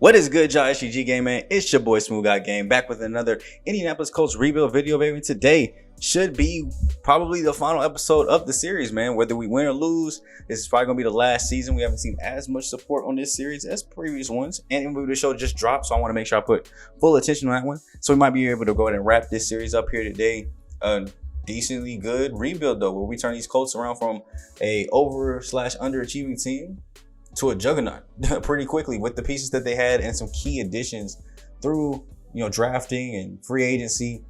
What is good, y'all? SG Game, man. It's your boy SmooveGotGame back with another Indianapolis Colts rebuild video, baby. Today should be probably the final episode of the series, man. Whether we win or lose, this is probably gonna be the last season. We haven't seen as much support on this series as previous ones, and the show just dropped, so I want to make sure I put full attention on that one. So we might be able to go ahead and wrap this series up here today. Decently good rebuild though, where we turn these Colts around from a over/underachieving team to a juggernaut pretty quickly with the pieces that they had and some key additions through drafting and free agency,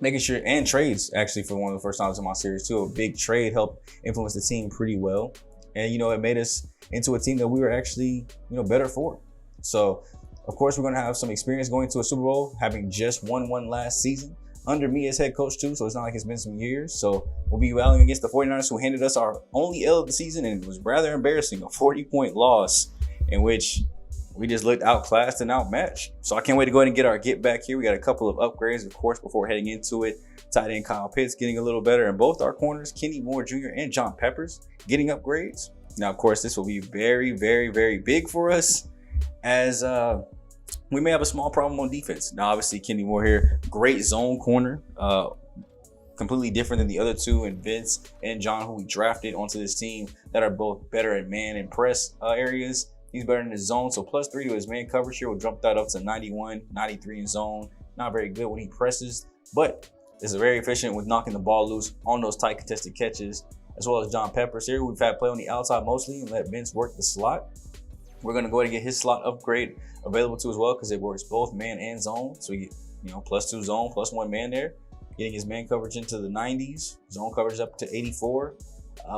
making sure, and trades actually for one of the first times in my series too. A big trade helped influence the team pretty well, and it made us into a team that we were actually better for. So of course we're gonna have some experience going to a Super Bowl, having just won one last season under me as head coach too, so it's not like it's been some years. So we'll be rallying against the 49ers, who handed us our only L of the season, and it was rather embarrassing, a 40-point loss in which we just looked outclassed and outmatched. So I can't wait to go ahead and get our get back here. We got a couple of upgrades, of course, before heading into it. Tight end Kyle Pitts getting a little better, and both our corners, Kenny Moore Jr. and John Peppers, getting upgrades. Now, of course, this will be very, very, very big for us, as we may have a small problem on defense. Now, obviously, Kenny Moore here, great zone corner, completely different than the other two, and Vince and John, who we drafted onto this team, that are both better at man and press areas. He's better in his zone, so +3 to his man coverage here will jump that up to 91, 93 in zone. Not very good when he presses, but is very efficient with knocking the ball loose on those tight contested catches, as well as John Peppers here. We've had play on the outside mostly and let Vince work the slot. We're going to go ahead and get his slot upgrade available too as well, because it works both man and zone. So we get +2 zone, +1 man there, getting his man coverage into the 90s, zone coverage up to 84.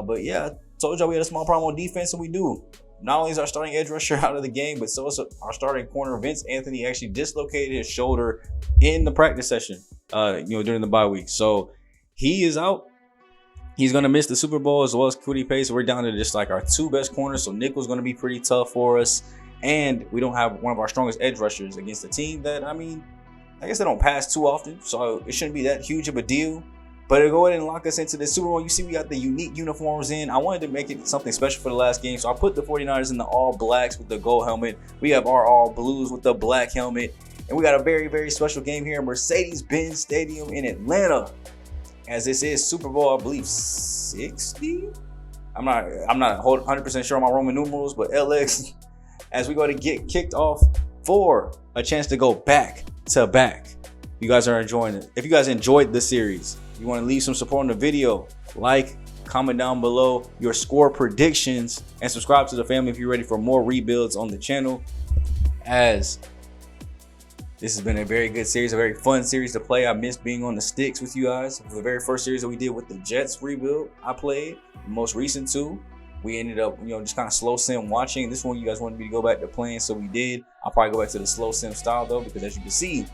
But yeah, told y'all we had a small problem on defense, and we do. Not only is our starting edge rusher out of the game, but so is our starting corner. Vince Anthony actually dislocated his shoulder in the practice session during the bye week, so he is out. He's going to miss the Super Bowl, as well as Kwity Paye. So we're down to just like our two best corners. So nickel's going to be pretty tough for us. And we don't have one of our strongest edge rushers against a team that, I guess they don't pass too often. So it shouldn't be that huge of a deal. But to go ahead and lock us into the Super Bowl, you see we got the unique uniforms in. I wanted to make it something special for the last game. So I put the 49ers in the all blacks with the gold helmet. We have our all blues with the black helmet. And we got a very, very special game here in Mercedes-Benz Stadium in Atlanta, as this is Super Bowl, I believe, 60. I'm not 100% sure on my Roman numerals, but LX, as we go to get kicked off for a chance to go back to back. You guys are enjoying it. If you guys enjoyed the series, you want to leave some support on the video, like, comment down below your score predictions, and subscribe to the family if you're ready for more rebuilds on the channel, as this has been a very good series, a very fun series to play. I missed being on the sticks with you guys. For the very first series that we did with the Jets rebuild, I played. The most recent two, we ended up, just kind of slow sim watching. This one, you guys wanted me to go back to playing, so we did. I'll probably go back to the slow sim style though, because as you can see,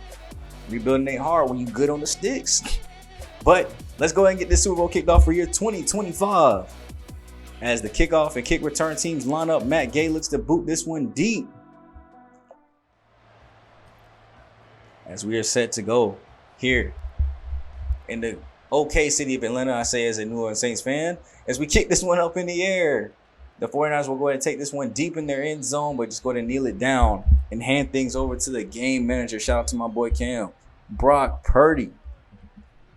rebuilding ain't hard when you good on the sticks. But let's go ahead and get this Super Bowl kicked off for year 2025. As the kickoff and kick return teams line up, Matt Gay looks to boot this one deep, as we are set to go here in the OK city of Atlanta, I say as a New Orleans Saints fan, as we kick this one up in the air. The 49ers will go ahead and take this one deep in their end zone, but just go ahead and kneel it down and hand things over to the game manager. Shout out to my boy Cam, Brock Purdy.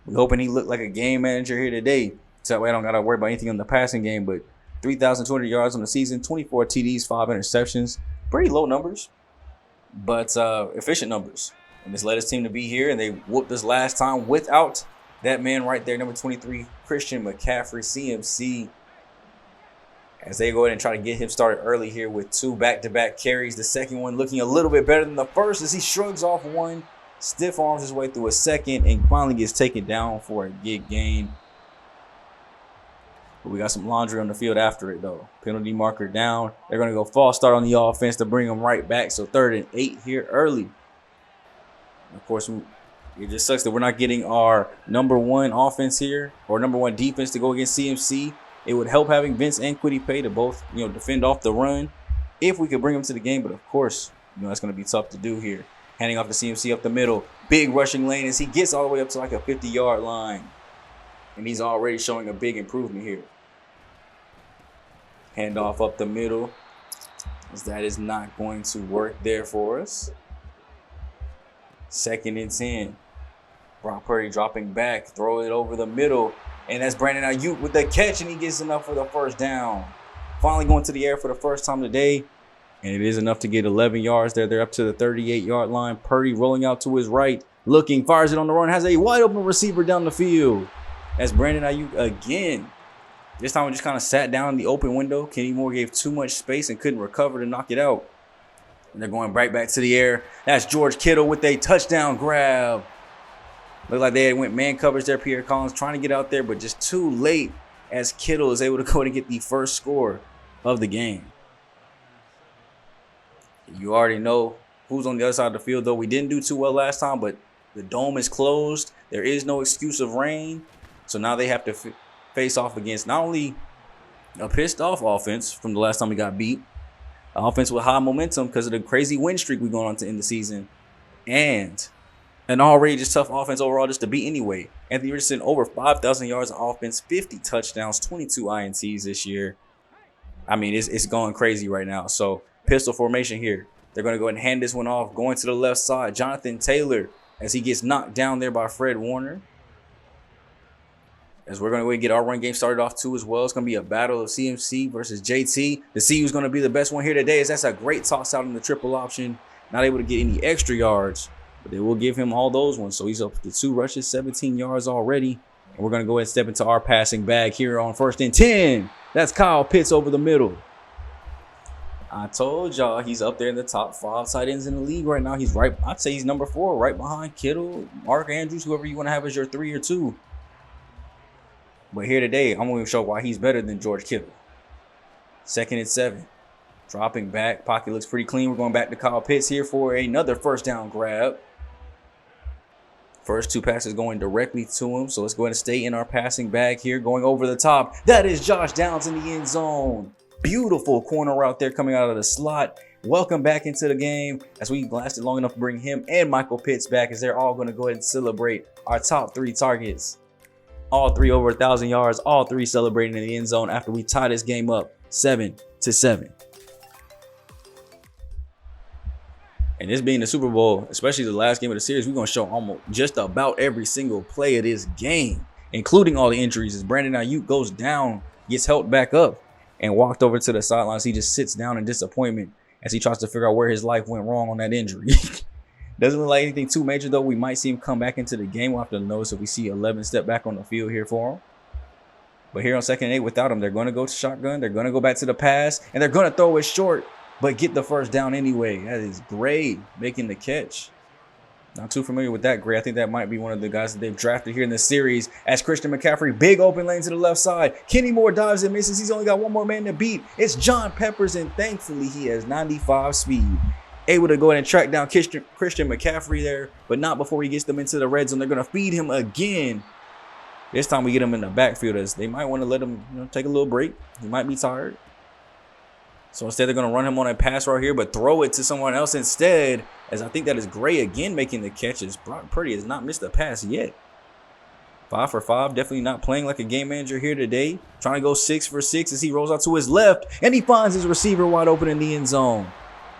We're hoping he looked like a game manager here today, so that way I don't got to worry about anything on the passing game. But 3,200 yards on the season, 24 TDs, 5 interceptions. Pretty low numbers, but efficient numbers. And this led his team to be here, and they whooped us last time without that man right there, number 23, Christian McCaffrey, CMC, as they go ahead and try to get him started early here with 2 back-to-back carries. The second one looking a little bit better than the first, as he shrugs off one, stiff arms his way through a second, and finally gets taken down for a gig gain. But we got some laundry on the field after it, though. Penalty marker down. They're going to go false start on the offense to bring them right back. So 3rd and 8 here early. Of course, it just sucks that we're not getting our #1 offense here, or #1 defense to go against CMC. It would help having Vince and Kwity Paye to both, defend off the run if we could bring them to the game. But of course, that's going to be tough to do here. Handing off to CMC up the middle. Big rushing lane as he gets all the way up to like a 50-yard line. And he's already showing a big improvement here. Handoff up the middle. as that is not going to work there for us. 2nd and 10. Brock Purdy dropping back, throw it over the middle, and that's Brandon Ayuk with the catch, and he gets enough for the first down. Finally going to the air for the first time today, and it is enough to get 11 yards there. They're up to the 38-yard line. Purdy rolling out to his right, looking, fires it on the run, has a wide open receiver down the field. That's Brandon Ayuk again. This time we just kind of sat down in the open window. Kenny Moore gave too much space and couldn't recover to knock it out. And they're going right back to the air. That's George Kittle with a touchdown grab. Looked like they had went man coverage there. Pierre Collins trying to get out there, but just too late as Kittle is able to go and get the first score of the game. You already know who's on the other side of the field, though. We didn't do too well last time, but the dome is closed. There is no excuse of rain. So now they have to face off against not only a pissed off offense from the last time we got beat, an offense with high momentum because of the crazy win streak we're going on to end the season, and an already just tough offense overall just to beat anyway. Anthony Richardson over 5,000 yards of offense, 50 touchdowns, 22 INTs this year. I mean, it's going crazy right now. So pistol formation here. They're going to go ahead and hand this one off. Going to the left side, Jonathan Taylor as he gets knocked down there by Fred Warner. As we're going to go ahead and get our run game started off too as well. It's going to be a battle of CMC versus JT. To see who's going to be the best one here today, as that's a great toss out in the triple option. Not able to get any extra yards, but they will give him all those ones. So he's up to 2 rushes, 17 yards already. And we're going to go ahead and step into our passing bag here on 1st and 10. That's Kyle Pitts over the middle. I told y'all he's up there in the top 5 tight ends in the league right now. He's right. I'd say he's number 4, right behind Kittle, Mark Andrews, whoever you want to have as your 3 or 2. But here today, I'm going to show why he's better than George Kittle. 2nd and 7. Dropping back. Pocket looks pretty clean. We're going back to Kyle Pitts here for another first down grab. First 2 passes going directly to him. So let's go ahead and stay in our passing bag here. Going over the top. That is Josh Downs in the end zone. Beautiful corner route there coming out of the slot. Welcome back into the game as we lasted long enough to bring him and Michael Pitts back, as they're all going to go ahead and celebrate our top 3 targets. All 3 over 1,000 yards, all 3 celebrating in the end zone after we tie this game up 7-7. And this being the Super Bowl, especially the last game of the series, we're going to show almost just about every single play of this game, including all the injuries. As Brandon Ayuk goes down, gets helped back up, and walked over to the sidelines. He just sits down in disappointment as he tries to figure out where his life went wrong on that injury. Doesn't look like anything too major, though. We might see him come back into the game. We'll have to notice if we see 11 step back on the field here for him. But here on 2nd and 8 without him, they're going to go to shotgun. They're going to go back to the pass, and they're going to throw it short, but get the first down anyway. That is Gray making the catch. Not too familiar with that, Gray. I think that might be one of the guys that they've drafted here in this series. As Christian McCaffrey, big open lane to the left side. Kenny Moore dives and misses. He's only got one more man to beat. It's John Peppers, and thankfully he has 95 speed. Able to go ahead and track down Christian McCaffrey there, but not before he gets them into the red zone. They're going to feed him again. This time we get him in the backfield, as they might want to let him take a little break. He might be tired. So instead, they're going to run him on a pass right here, but throw it to someone else instead, as I think that is Gray again making the catches. Brock Purdy has not missed a pass yet. 5 for 5, definitely not playing like a game manager here today. Trying to go 6 for 6 as he rolls out to his left, and he finds his receiver wide open in the end zone.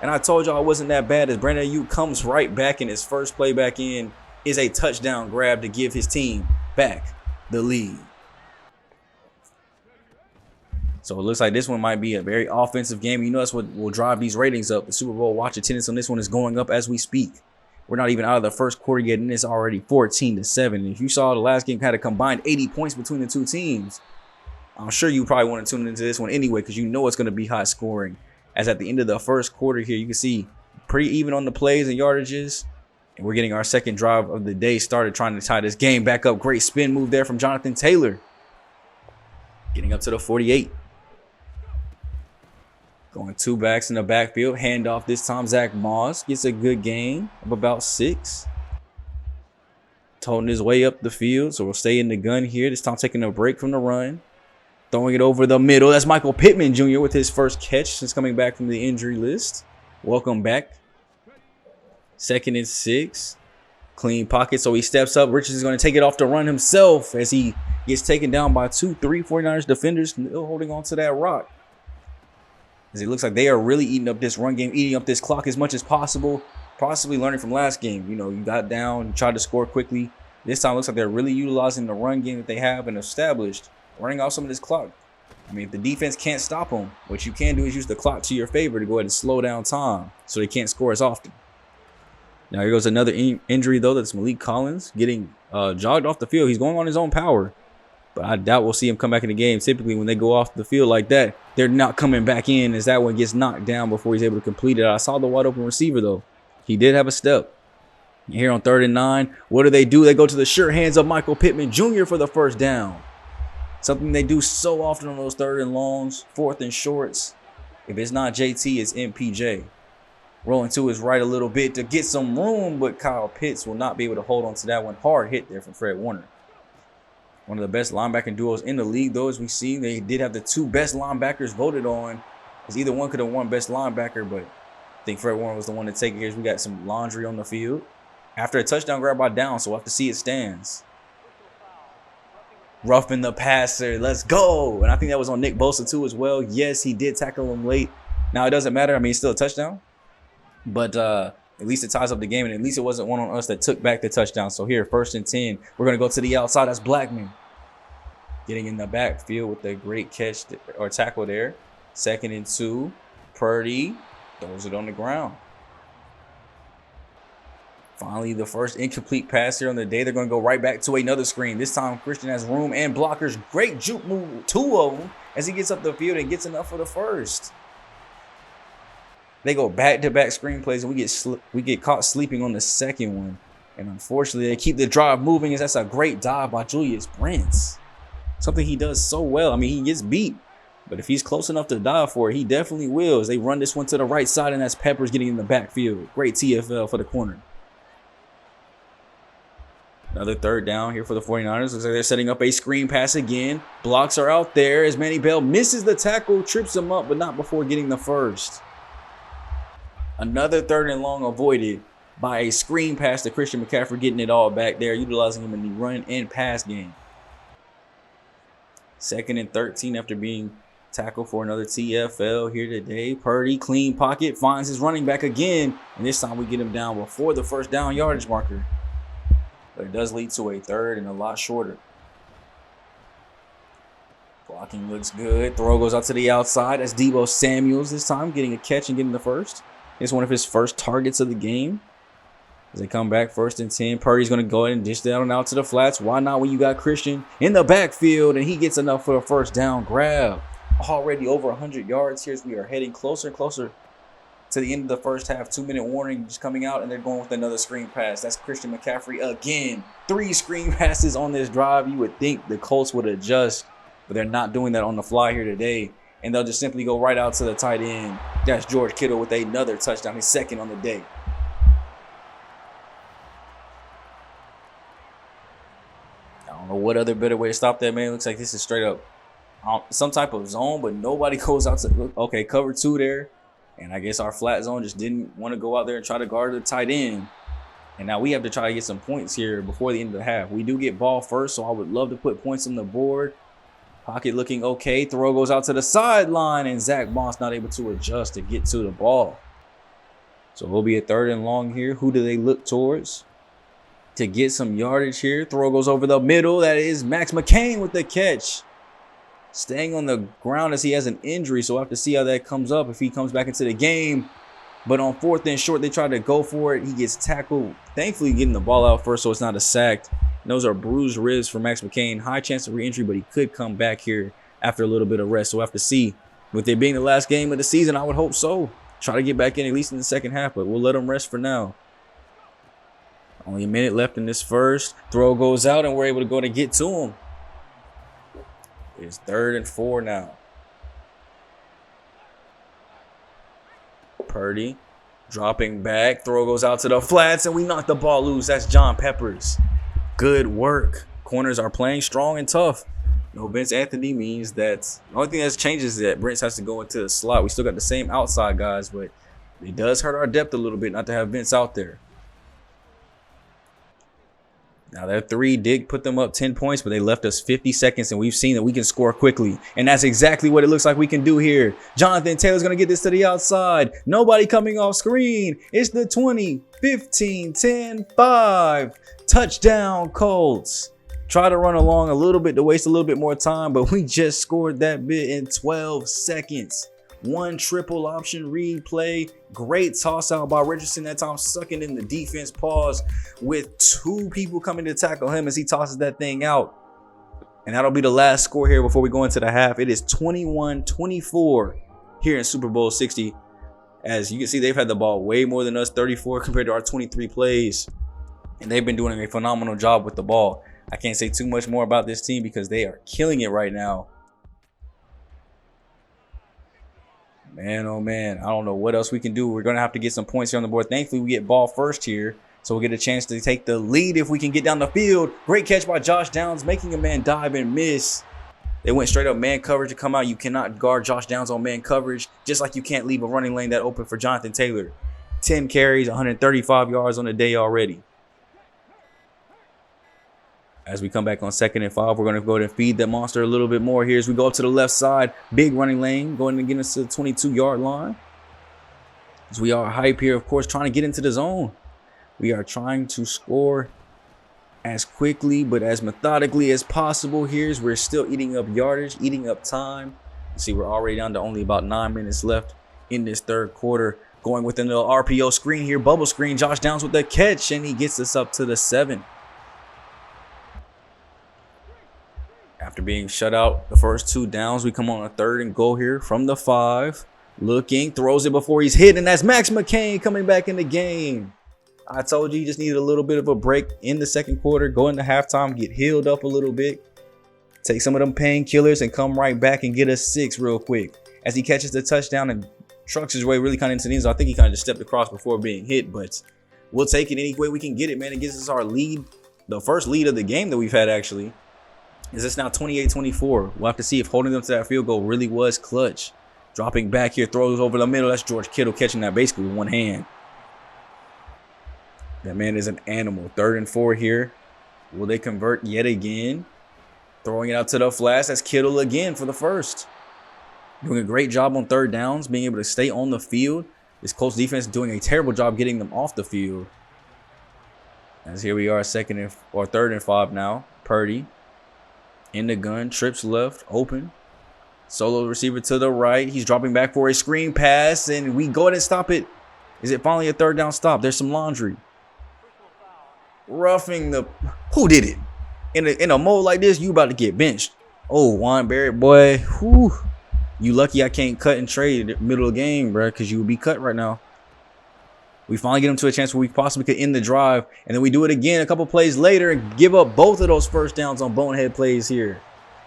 And I told y'all it wasn't that bad, as Brandon Ayuk comes right back, and his first play back in is a touchdown grab to give his team back the lead. So it looks like this one might be a very offensive game. You know, that's what will drive these ratings up. The Super Bowl watch attendance on this one is going up as we speak. We're not even out of the first quarter yet, and it's already 14-7. And if you saw the last game had a combined 80 points between the 2 teams, I'm sure you probably want to tune into this one anyway, because you know it's going to be high scoring. As at the end of the first quarter here, you can see pretty even on the plays and yardages. And we're getting our second drive of the day started, trying to tie this game back up. Great spin move there from Jonathan Taylor. Getting up to the 48. Going 2 backs in the backfield. Handoff this time. Zach Moss gets a good gain of about 6. Toting his way up the field. So we'll stay in the gun here. This time taking a break from the run. Throwing it over the middle. That's Michael Pittman Jr. with his first catch since coming back from the injury list. Welcome back. 2nd and 6. Clean pocket. So he steps up. Richards is going to take it off the run himself as he gets taken down by 2-3 49ers defenders still holding on to that rock. As it looks like they are really eating up this run game, eating up this clock as much as possible, possibly learning from last game. You know, you got down, you tried to score quickly. This time it looks like they're really utilizing the run game that they have and established, running off some of this clock. I mean, if the defense can't stop them, what you can do is use the clock to your favor to go ahead and slow down time so they can't score as often. Now here goes another injury, though. That's Malik Collins getting jogged off the field. He's going on his own power, but I doubt we'll see him come back in the game. Typically, when they go off the field like that, they're not coming back in as that one gets knocked down before he's able to complete it. I saw the wide open receiver, though. He did have a step. Here on 3rd and 9, what do? They go to the sure hands of Michael Pittman Jr. for the first down. Something they do so often on those 3rd and longs, 4th and shorts. If it's not JT, it's MPJ. Rolling to his right a little bit to get some room, but Kyle Pitts will not be able to hold on to that one. Hard hit there from Fred Warner. One of the best linebacking duos in the league, though, as we see. They did have the 2 best linebackers voted on, because either one could have won best linebacker, but I think Fred Warner was the one to take it here. We got some laundry on the field. After a touchdown grab by Down, so we'll have to see it stands. Roughing the passer. Let's go. And I think that was on Nick Bosa, too, as well. Yes, he did tackle him late. Now, it doesn't matter. I mean, it's still a touchdown. But at least it ties up the game, and at least it wasn't one on us that took back the touchdown. So here, 1st and 10, we're going to go to the outside. That's Blackman getting in the backfield with a great catch or tackle there. 2nd and 2, Purdy throws it on the ground. Finally, the first incomplete pass here on the day. They're going to go right back to another screen. This time, Christian has room and blockers. Great juke move, 2 of them, as he gets up the field and gets enough for the first. They go back-to-back screen plays, and we get caught sleeping on the 2nd one. And unfortunately, they keep the drive moving, as that's a great dive by Julius Brents. Something he does so well. I mean, he gets beat, but if he's close enough to dive for it, he definitely will. As they run this one to the right side, and that's Peppers getting in the backfield. Great TFL for the corner. Another 3rd down here for the 49ers. Looks like they're setting up a screen pass again. Blocks are out there as Manny Bell misses the tackle, trips him up, but not before getting the first. Another 3rd and long avoided by a screen pass to Christian McCaffrey, getting it all back there, utilizing him in the run and pass game. 2nd and 13 after being tackled for another TFL here today. Purdy, clean pocket, finds his running back again, and this time we get him down before the 1st down yardage marker. But it does lead to a 3rd and a lot shorter. Blocking looks good. Throw goes out to the outside. That's Deebo Samuels this time, getting a catch and getting the first. It's one of his first targets of the game. As they come back, 1st and 10. Purdy's going to go ahead and dish that one out to the flats. Why not when you got Christian in the backfield and he gets enough for a 1st down grab. Already over 100 yards here as we are heading closer and closer to the end of the 1st half. 2-minute warning just coming out, and they're going with another screen pass. That's Christian McCaffrey again. 3 screen passes on this drive. You would think the Colts would adjust, but they're not doing that on the fly here today. And they'll just simply go right out to the tight end. That's George Kittle with another touchdown. His 2nd on the day. I don't know what other better way to stop that, man. It looks like this is straight up some type of zone, but nobody goes out to, okay, cover 2 there. And I guess our flat zone just didn't want to go out there and try to guard the tight end. And now we have to try to get some points here before the end of the half. We do get ball first, so I would love to put points on the board. Pocket looking okay. Throw goes out to the sideline, and Zach Moss not able to adjust to get to the ball. So it'll be a 3rd and long here. Who do they look towards to get some yardage here? Throw goes over the middle. That is Max McCain with the catch. Staying on the ground as he has an injury, so we'll have to see how that comes up if he comes back into the game. But on 4th and short, they try to go for it. He gets tackled. Thankfully, getting the ball out first, so it's not a sack. And those are bruised ribs for Max McCain. High chance of re-injury, but he could come back here after a little bit of rest. So we'll have to see. With it being the last game of the season, I would hope so. Try to get back in at least in the 2nd half, but we'll let him rest for now. Only a minute left in this 1st. Throw goes out, and we're able to go to get to him. It's 3rd and 4 now. Purdy dropping back. Throw goes out to the flats, and we knock the ball loose. That's John Peppers. Good work. Corners are playing strong and tough. No Vince Anthony means that the only thing that changes is that Brents has to go into the slot. We still got the same outside guys, but it does hurt our depth a little bit not to have Vince out there. Now their 3 did put them up 10 points, but they left us 50 seconds, and we've seen that we can score quickly. And that's exactly what it looks like we can do here. Jonathan Taylor's going to get this to the outside. Nobody coming off screen. It's the 20, 15, 10, 5. Touchdown, Colts. Try to run along a little bit to waste a little bit more time, but we just scored that bit in 12 seconds. 1 triple option read play. Great toss out by Richardson that time, sucking in the defense pause with 2 people coming to tackle him as he tosses that thing out. And that'll be the last score here before we go into the half. It is 21-24 here in Super Bowl 60. As you can see, they've had the ball way more than us, 34 compared to our 23 plays. And they've been doing a phenomenal job with the ball. I can't say too much more about this team because they are killing it right now. Man, oh man, I don't know what else we can do. We're going to have to get some points here on the board. Thankfully, we get ball first here, so we'll get a chance to take the lead if we can get down the field. Great catch by Josh Downs, making a man dive and miss. They went straight up man coverage to come out. You cannot guard Josh Downs on man coverage, just like you can't leave a running lane that open for Jonathan Taylor. 10 carries, 135 yards on the day already. As we come back on 2nd and 5, we're going to go ahead and feed that monster a little bit more here as we go up to the left side. Big running lane, going to get us to the 22-yard line. As we are hype here, of course, trying to get into the zone. We are trying to score as quickly but as methodically as possible here as we're still eating up yardage, eating up time. You see, we're already down to only about 9 minutes left in this 3rd quarter. Going within the RPO screen here, bubble screen. Josh Downs with the catch, and he gets us up to the 7. After being shut out the first 2 downs, we come on a 3rd and goal here from the 5. Looking, throws it before he's hit, and that's Max McCain coming back in the game. I told you just needed a little bit of a break in the 2nd quarter. Go into halftime, get healed up a little bit. Take some of them painkillers and come right back and get us 6 real quick. As he catches the touchdown and trucks his way really kind of into the end zone. I think he kind of just stepped across before being hit, but we'll take it any way we can get it, man. It gives us our lead, the first lead of the game that we've had actually. Is this now 28-24? We'll have to see if holding them to that field goal really was clutch. Dropping back here, throws over the middle. That's George Kittle catching that basically with one hand. That man is an animal. 3rd and 4 here. Will they convert yet again? Throwing it out to the flats. That's Kittle again for the first. Doing a great job on 3rd downs, being able to stay on the field. This Colts defense doing a terrible job getting them off the field. As here we are, 3rd and 5 now. Purdy. In the gun, trips left, open. Solo receiver to the right. He's dropping back for a screen pass, and we go ahead and stop it. Is it finally a 3rd down stop? There's some laundry. Roughing the... Who did it? In a mode like this, you about to get benched. Oh, Juan Barrett, boy. Whew. You lucky I can't cut and trade in the middle of the game, bro, because you would be cut right now. We finally get him to a chance where we possibly could end the drive. And then we do it again a couple plays later and give up both of those 1st downs on bonehead plays here.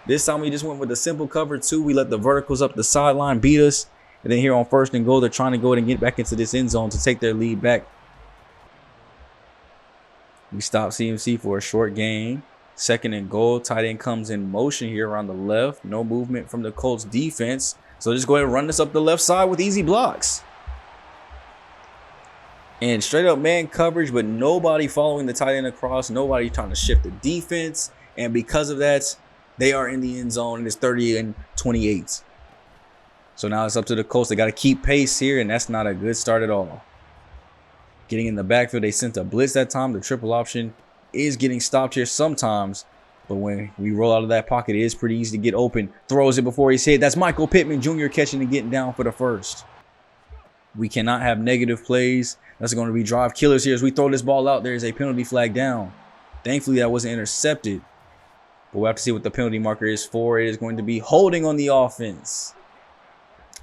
This time we just went with a simple cover 2. We let the verticals up the sideline beat us. And then here on 1st and goal, they're trying to go ahead and get back into this end zone to take their lead back. We stop CMC for a short gain. 2nd and goal. Tight end comes in motion here around the left. No movement from the Colts defense. So just go ahead and run this up the left side with easy blocks. And straight up man coverage, but nobody following the tight end across. Nobody trying to shift the defense. And because of that, they are in the end zone. And it's 30-28. So now it's up to the Colts. They got to keep pace here, and that's not a good start at all. Getting in the backfield, they sent a blitz that time. The triple option is getting stopped here sometimes. But when we roll out of that pocket, it is pretty easy to get open. Throws it before he's hit. That's Michael Pittman Jr. catching and getting down for the 1st. We cannot have negative plays. That's going to be drive killers here. As we throw this ball out, there is a penalty flag down. Thankfully, that wasn't intercepted. But we'll have to see what the penalty marker is for. It is going to be holding on the offense.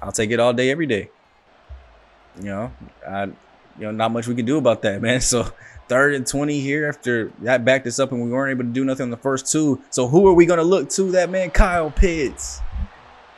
I'll take it all day, every day. Not much we can do about that, man. So 3rd and 20 here after that backed us up and we weren't able to do nothing on the first 2. So who are we going to look to? That man, Kyle Pitts.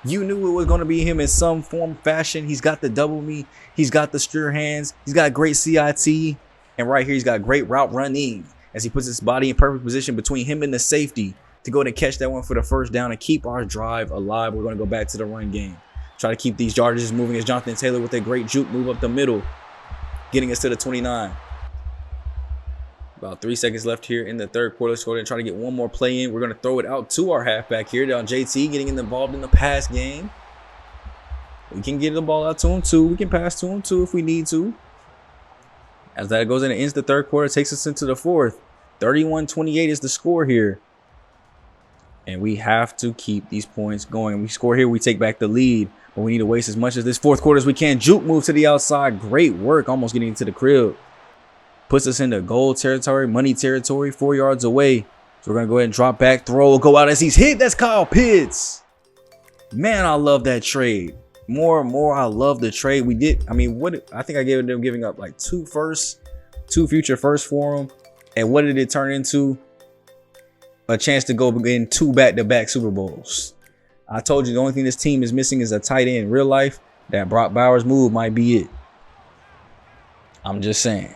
You knew it was going to be him in some form, fashion. He's got the double me. He's got the sure hands. He's got great CIT. And right here, he's got great route running as he puts his body in perfect position between him and the safety to go and catch that one for the 1st down and keep our drive alive. We're going to go back to the run game. Try to keep these yardages moving as Jonathan Taylor with a great juke move up the middle, getting us to the 29. About 3 seconds left here in the third quarter. Let's go ahead and try to get one more play in. We're going to throw it out to our halfback here. Down JT getting involved in the pass game. We can get the ball out to him too. We can pass to him too if we need to. As that goes in and ends the third quarter, takes us into the fourth. 31-28 is the score here. And we have to keep these points going. We score here, we take back the lead. But we need to waste as much of this fourth quarter as we can. Juke move to the outside. Great work, almost getting into the crib. Puts us into goal territory, money territory, 4 yards away. So we're going to go ahead and drop back, throw, go out as he's hit. That's Kyle Pitts. Man, I love that trade. More and more, I love the trade. We did, I mean, I think I gave them giving up like two future firsts for him. And what did it turn into? A chance to go in 2 back-to-back Super Bowls. I told you the only thing this team is missing is a tight end. In real life, that Brock Bowers move might be it. I'm just saying.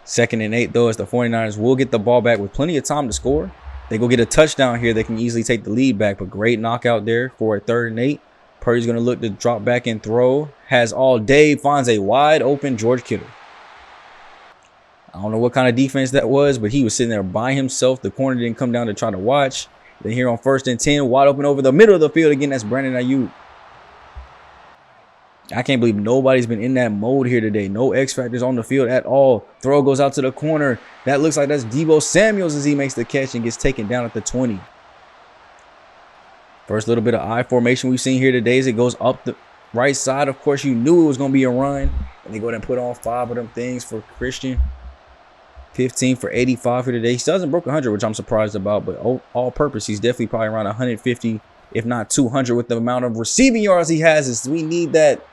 2nd and 8, though, as the 49ers will get the ball back with plenty of time to score. They go get a touchdown here. They can easily take the lead back, but great knockout there for a 3rd and 8. Purdy's going to look to drop back and throw. Has all day. Finds a wide open George Kittle. I don't know what kind of defense that was, but he was sitting there by himself. The corner didn't come down to try to watch. Then here on 1st and 10, wide open over the middle of the field again. That's Brandon Ayuk. I can't believe nobody's been in that mode here today. No X factors on the field at all. Throw goes out to the corner. That looks like that's Deebo Samuels as he makes the catch and gets taken down at the 20. First little bit of I formation we've seen here today as it goes up the right side. Of course, you knew it was going to be a run. And they go ahead and put on 5 of them things for Christian. 15 for 85 here today. He still hasn't broke 100, which I'm surprised about. But all purpose, he's definitely probably around 150, if not 200 with the amount of receiving yards he has. We need that.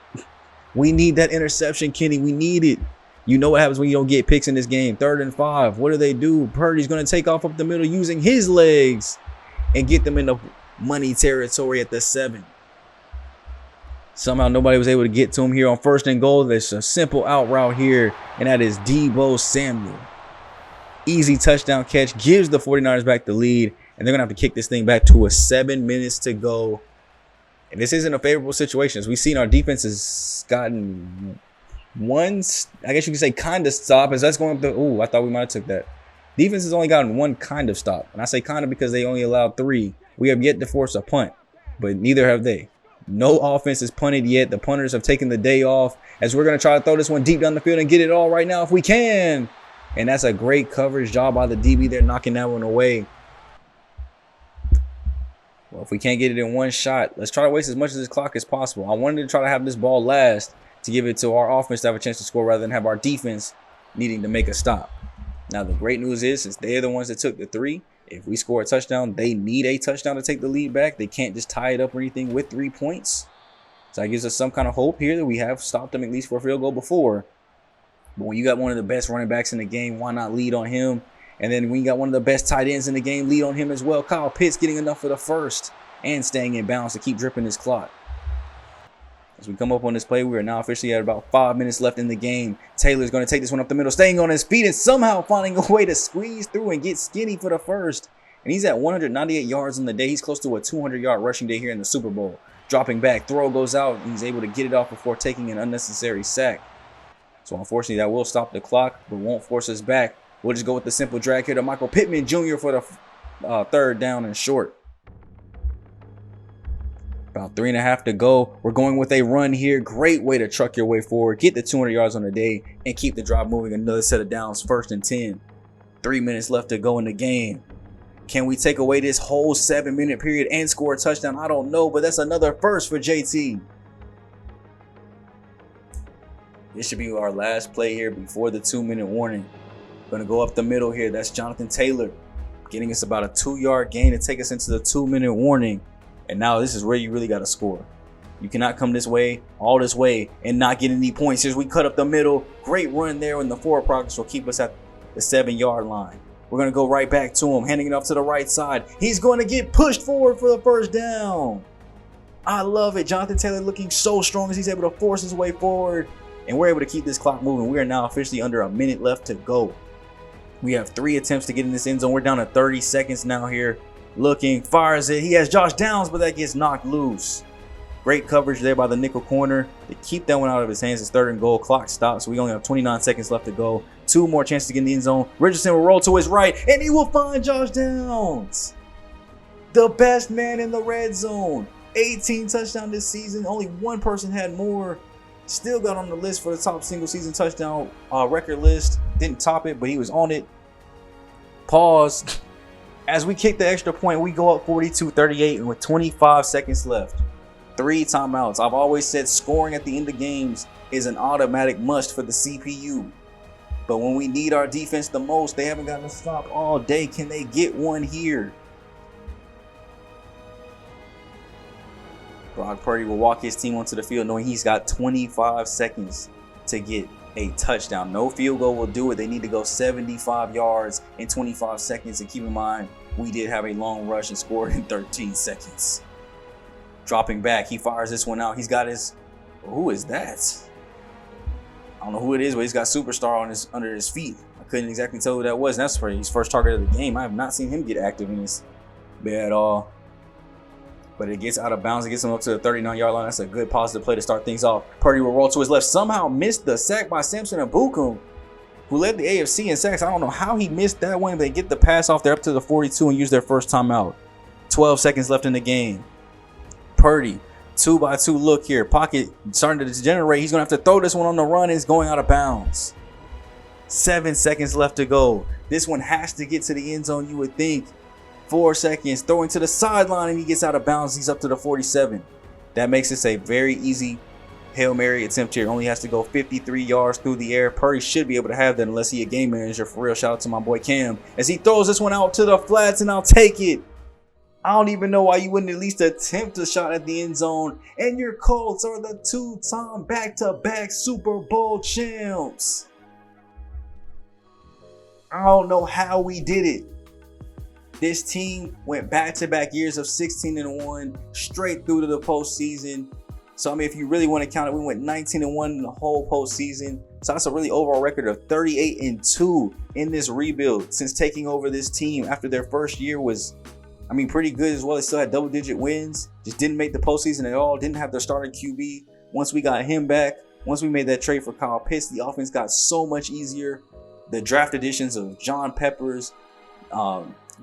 We need that interception, Kenny. We need it. You know what happens when you don't get picks in this game. 3rd and 5. What do? Purdy's going to take off up the middle using his legs and get them in the money territory at the 7. Somehow nobody was able to get to him here on 1st and goal. There's a simple out route here, and that is Deebo Samuel. Easy touchdown catch. Gives the 49ers back the lead, and they're going to have to kick this thing back to 7 minutes to go. And this isn't a favorable situation. As we've seen, our defense has gotten one, I guess you could say, kind of stop. As that's going up the, ooh, I thought we might have took that. Defense has only gotten one kind of stop. And I say kind of because they only allowed 3. We have yet to force a punt, but neither have they. No offense is punted yet. The punters have taken the day off as we're going to try to throw this one deep down the field and get it all right now if we can. And that's a great coverage job by the DB. They're knocking that one away. Well, if we can't get it in one shot, let's try to waste as much of this clock as possible. I wanted to try to have this ball last to give it to our offense to have a chance to score rather than have our defense needing to make a stop. Now, the great news is, since they're the ones that took the 3, if we score a touchdown, they need a touchdown to take the lead back. They can't just tie it up or anything with 3 points. So that gives us some kind of hope here that we have stopped them at least for a field goal before. But when you got one of the best running backs in the game, why not lead on him? And then when you got one of the best tight ends in the game, lead on him as well. Kyle Pitts getting enough for the first and staying in bounds to keep dripping this clock. As we come up on this play, we are now officially at about 5 minutes left in the game. Taylor's going to take this one up the middle, staying on his feet and somehow finding a way to squeeze through and get skinny for the first. And he's at 198 yards on the day. He's close to a 200-yard rushing day here in the Super Bowl. Dropping back, throw goes out, and he's able to get it off before taking an unnecessary sack. So unfortunately, that will stop the clock, but won't force us back. We'll just go with the simple drag here to Michael Pittman Jr. for the 3rd down and short. About 3.5 to go. We're going with a run here. Great way to truck your way forward. Get the 200 yards on the day and keep the drive moving. Another set of downs, 1st and 10. 3 minutes left to go in the game. Can we take away this whole 7-minute period and score a touchdown? I don't know, but that's another first for JT. This should be our last play here before the 2-minute warning. Going to go up the middle here. That's Jonathan Taylor getting us about a 2-yard gain to take us into the 2-minute warning. And now this is where you really got to score. You cannot come this way, all this way, and not get any points. Here's we cut up the middle. Great run there, and the forward progress will keep us at the 7-yard line. We're going to go right back to him, handing it off to the right side. He's going to get pushed forward for the 1st down. I love it. Jonathan Taylor looking so strong as he's able to force his way forward. And we're able to keep this clock moving. We are now officially under a minute left to go. We have 3 attempts to get in this end zone. We're down to 30 seconds now here. Looking, fires it. He has Josh Downs, but that gets knocked loose. Great coverage there by the nickel corner to keep that one out of his hands. It's 3rd and goal. Clock stops. So we only have 29 seconds left to go. 2 more chances to get in the end zone. Richardson will roll to his right, and he will find Josh Downs, the best man in the red zone. 18 touchdowns this season. Only one person had more. Still got on the list for the top single season touchdown record list. Didn't top it, but he was on it. Pause. As we kick the extra point, we go up 42-38 and with 25 seconds left. 3 timeouts. I've always said scoring at the end of games is an automatic must for the CPU. But when we need our defense the most, they haven't gotten a stop all day. Can they get one here? Brock Purdy will walk his team onto the field knowing he's got 25 seconds to get a touchdown. No field goal will do it. They need to go 75 yards in 25 seconds. And keep in mind, we did have a long rush and scored in 13 seconds. Dropping back, he fires this one out. He's got his... Who is that? I don't know who it is, but he's got Superstar on under his feet. I couldn't exactly tell who that was. That's for his first target of the game. I have not seen him get active in this bit at all. But it gets out of bounds. It gets him up to the 39-yard line. That's a good positive play to start things off. Purdy will roll to his left. Somehow missed the sack by Samson Ebukam, who led the AFC in sacks. I don't know how he missed that one. They get the pass off there up to the 42 and use their first timeout. 12 seconds left in the game. Purdy, 2-by-2 look here. Pocket starting to degenerate. He's going to have to throw this one on the run. It's going out of bounds. 7 seconds left to go. This one has to get to the end zone, you would think. 4 seconds, throwing to the sideline, and he gets out of bounds. He's up to the 47. That makes this a very easy Hail Mary attempt here. Only has to go 53 yards through the air. Purdy should be able to have that unless he a game manager for real. Shout out to my boy Cam as he throws this one out to the flats, and I'll take it. I don't even know why you wouldn't at least attempt a shot at the end zone. And your Colts are the 2-time back-to-back Super Bowl champs. I don't know how we did it. This team went back-to-back years of 16-1 straight through to the postseason. So, I mean, if you really want to count it, we went 19-1 in the whole postseason. So that's a really overall record of 38-2 in this rebuild since taking over this team after their first year was, I mean, pretty good as well. They still had double-digit wins. Just didn't make the postseason at all. Didn't have their starting QB. Once we got him back, once we made that trade for Kyle Pitts, the offense got so much easier. The draft additions of John Peppers,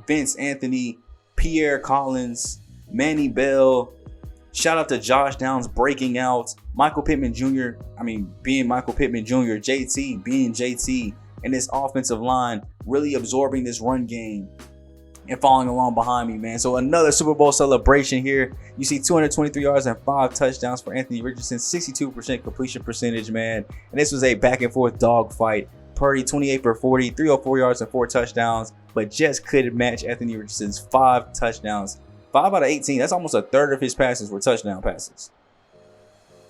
Vince Anthony, Pierre Collins, Manny Bell. Shout out to Josh Downs breaking out. Michael Pittman Jr. Being Michael Pittman Jr. JT being JT. And this offensive line really absorbing this run game and following along behind me, man. So another Super Bowl celebration here. You see 223 yards and 5 touchdowns for Anthony Richardson. 62% completion percentage, man. And this was a back and forth dog fight. Purdy 28 for 40, 304 yards and 4 touchdowns, but just couldn't match Anthony Richardson's 5 touchdowns. 5 out of 18. That's almost a third of his passes were touchdown passes.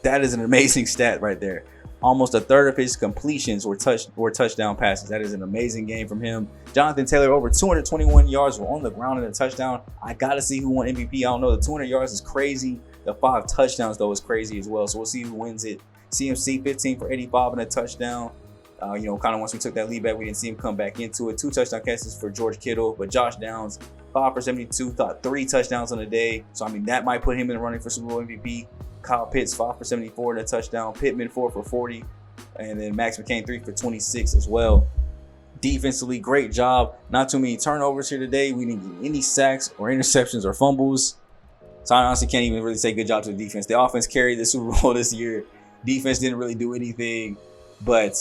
That is an amazing stat right there. Almost a third of his completions were touchdown passes. That is an amazing game from him. Jonathan Taylor over 221 yards were on the ground in a touchdown. I gotta see who won MVP. I don't know. The 200 yards is crazy. The 5 touchdowns though is crazy as well. So we'll see who wins it. CMC 15 for 85 and a touchdown. Kind of once we took that lead back, we didn't see him come back into it. 2 touchdown catches for George Kittle, but Josh Downs 5 for 72, thought 3 touchdowns on the day. So, I mean, that might put him in the running for Super Bowl MVP. Kyle Pitts, 5 for 74 and a touchdown. Pittman, 4 for 40. And then Max McCain, 3 for 26 as well. Defensively, great job. Not too many turnovers here today. We didn't get any sacks or interceptions or fumbles. So, I honestly can't even really say good job to the defense. The offense carried the Super Bowl this year. Defense didn't really do anything, but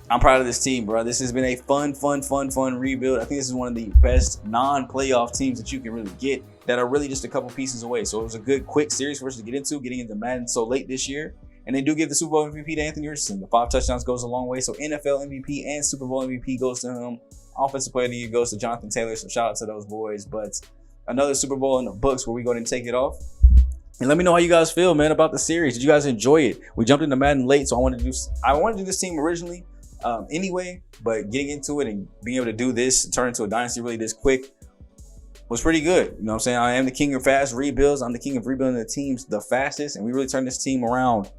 I'm proud of this team, bro. This has been a fun rebuild. I think this is one of the best non-playoff teams that you can really get that are really just a couple pieces away. So it was a good, quick series for us to get into, getting into Madden so late this year. And they do give the Super Bowl MVP to Anthony Richardson. The 5 touchdowns goes a long way. So NFL MVP and Super Bowl MVP goes to him. Offensive Player of the Year goes to Jonathan Taylor. So shout out to those boys. But another Super Bowl in the books where we go ahead and take it off. And let me know how you guys feel, man, about the series. Did you guys enjoy it? We jumped into Madden late, so I wanted to do this team originally. Anyway, but getting into it and being able to do this, turn into a dynasty really this quick was pretty good. You know what I'm saying? I am the king of fast rebuilds. I'm the king of rebuilding the teams the fastest, and we really turned this team around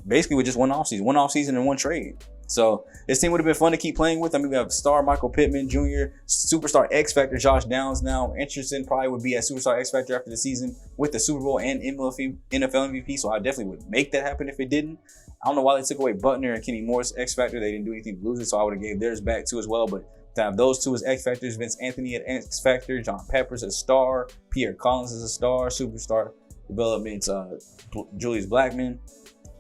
basically with just one offseason and one trade. So this team would have been fun to keep playing with. I mean, we have star Michael Pittman Jr., superstar X Factor Josh Downs now. Interesting probably would be at superstar X Factor after the season with the Super Bowl and NFL MVP. So I definitely would make that happen if it didn't. I don't know why they took away Butner and Kenny Moore's X Factor. They didn't do anything to lose it, so I would have gave theirs back too as well. But to have those two as X Factors, Vince Anthony at X Factor, John Peppers a star, Pierre Collins is a star, superstar development, Julius Blackman.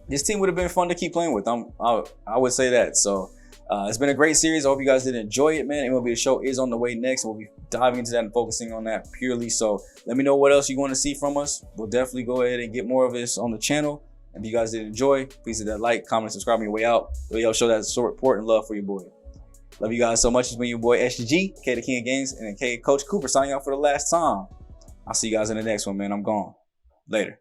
This team would have been fun to keep playing with. I would say that. So it's been a great series. I hope you guys did enjoy it, man. MLB The Show is on the way next. We'll be diving into that and focusing on that purely. So let me know what else you want to see from us. We'll definitely go ahead and get more of this on the channel. If you guys did enjoy, please hit that like, comment, subscribe on your way out. Really help show that support and love for your boy. Love you guys so much. It's been your boy SG, K the King of Games, and then K Coach Cooper signing out for the last time. I'll see you guys in the next one, man. I'm gone. Later.